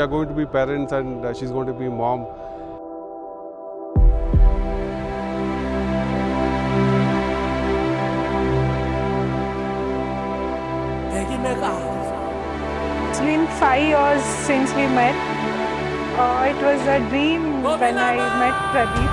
are going to be parents and she's going to be mom. It's been 5 years since we met. It was a dream when I met Pradeep.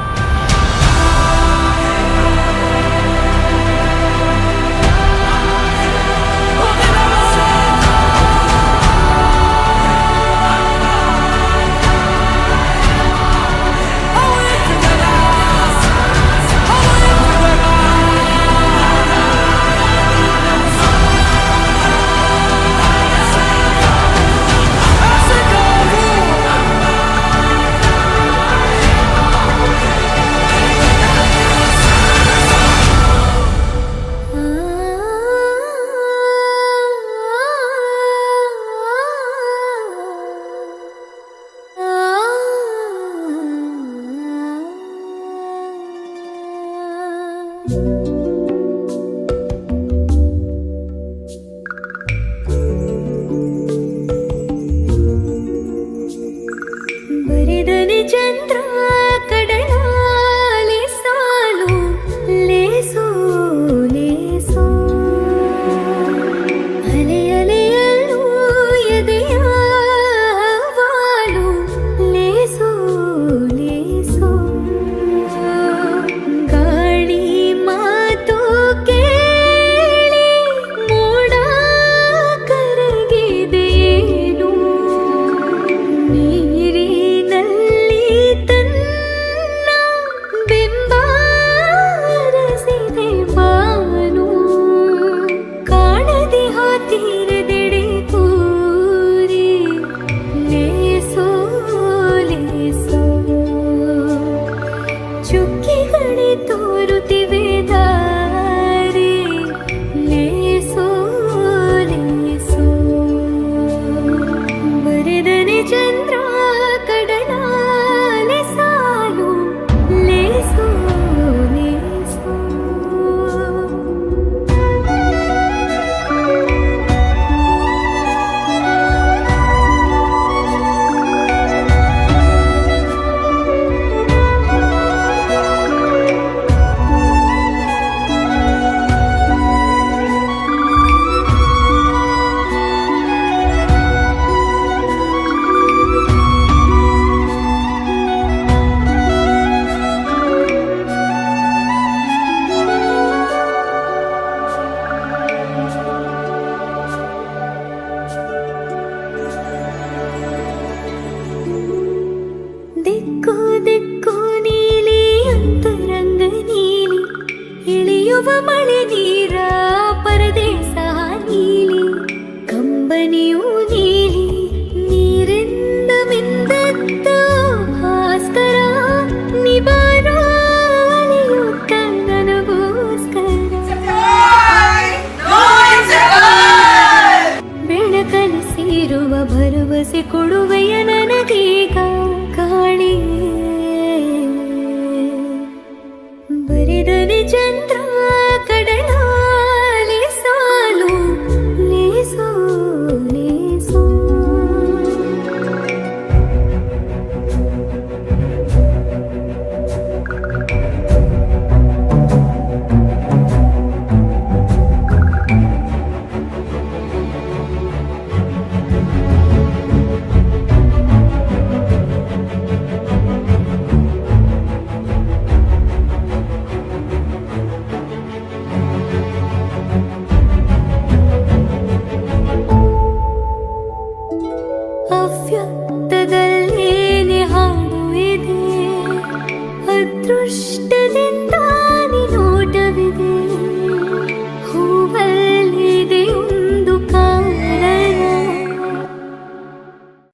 ಬರಿದನೆ ಚಂದ್ರ ಕಡಲಾಲೆ ಸಾಲು ಲೇಸೋ ಲೇಸೋ ಅಲೆ ಅಲೆಯಲ್ಲೂ ಎದೆಯ ವಾಲು ಲೇಸೋ ಲೇಸೋ ಗಾಳಿ ಮಾತು ಕೇಳಿ ಮೋಡ ಕರಗಿದೆಯೇನು ತೋರುತ್ತಿವೆ ದಾರಿ ಲೇಸೋ ಲೇಸೋ ಬರೆದನೆ ಚಂದ್ರ ಕಡಲಾಲೆ ಸಾಲು ಲೇಸೋ ಲೇಸೋ ದಿಕ್ಕು ದಿಕ್ಕು ನೀಲಿ ಅಂತರಂಗ ನೀಲಿ ಇಳಿಯುವ ಮಳೆ ನೀಲಿ